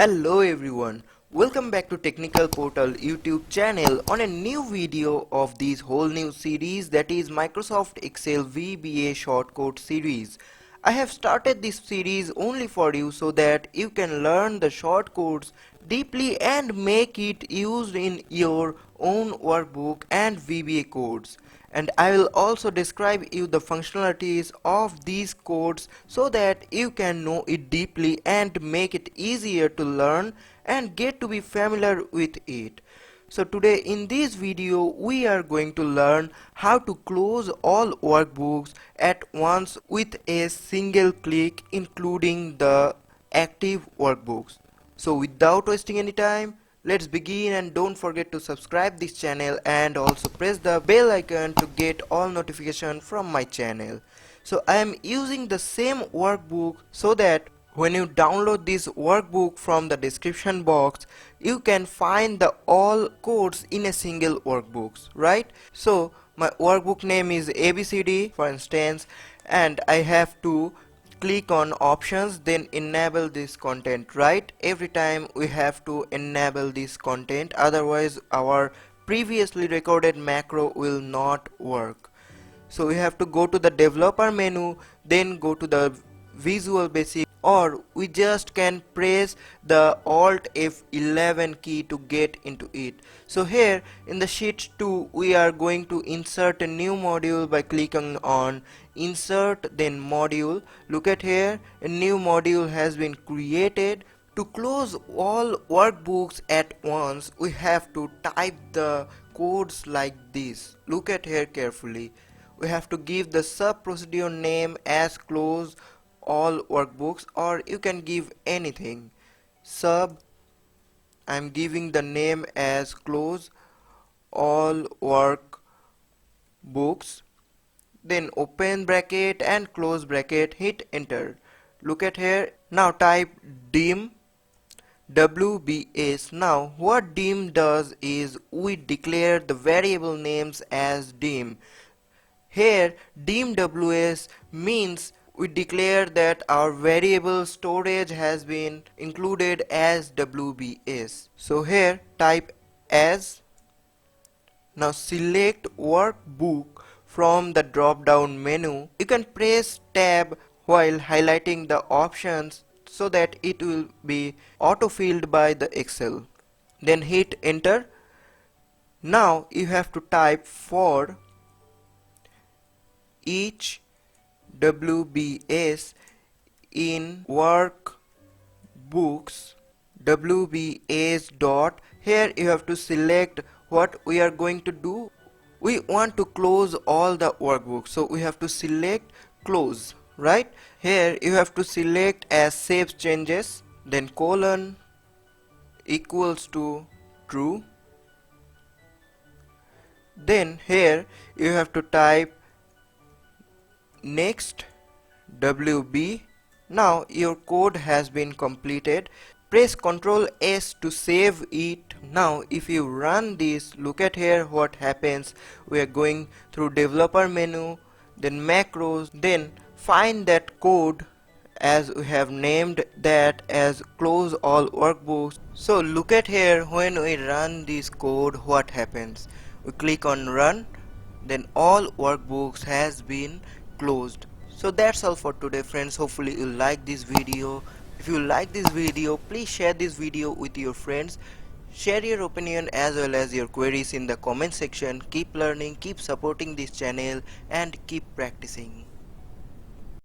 Hello everyone, welcome back to Technical Portal YouTube channel on a new video of this whole new series, that is Microsoft Excel VBA shortcode series. I have started this series only for you so that you can learn the shortcodes deeply and make it used in your own workbook and VBA codes. And I will also describe you the functionalities of these codes so that you can know it deeply and make it easier to learn and get to be familiar with it. So today in this video we are going to learn how to close all workbooks at once with a single click, including the active workbooks. So without wasting any time, let's begin, and don't forget to subscribe this channel and also press the bell icon to get all notification from my channel. So I am using the same workbook so that when you download this workbook from the description box, you can find the all codes in a single workbook, right? So my workbook name is ABCD for instance, and I have to click on options, then enable this content, right? Every time we have to enable this content, otherwise our previously recorded macro will not work. So we have to go to the developer menu, then go to the Visual Basic, or we just can press the Alt F11 key to get into it. So here in the sheet 2 we are going to insert a new module by clicking on insert then module. Look at here, a new module has been created. To close all workbooks at once, we have to type the codes like this. Look at here carefully. We have to give the sub procedure name as close all workbooks, or you can give anything. Sub, I'm giving the name as close all workbooks, then open bracket and close bracket, hit enter. Look at here, now type dim WBS. Now what dim does is we declare the variable names as dim. Here dim WS means we declare that our variable storage has been included as WBS. So here type as. Now select workbook from the drop down menu. You can press tab while highlighting the options so that it will be auto-filled by the Excel. Then hit enter. Now you have to type for each WBS in workbooks WBS dot. Here you have to select what we are going to do. We want to close all the workbooks, so we have to select close, right? Here you have to select as save changes, then colon equals to true. Then here you have to type next WB. Now your code has been completed. Press Ctrl S to save it. Now if you run this, look at here what happens. We are going through developer menu, then macros, then find that code as we have named that as close all workbooks. So look at here, when we run this code, what happens? We click on run, then all workbooks has been closed. So that's all for today friends. Hopefully you like this video. If you like this video, please share this video with your friends. Share your opinion as well as your queries in the comment section. Keep learning, keep supporting this channel, and keep practicing.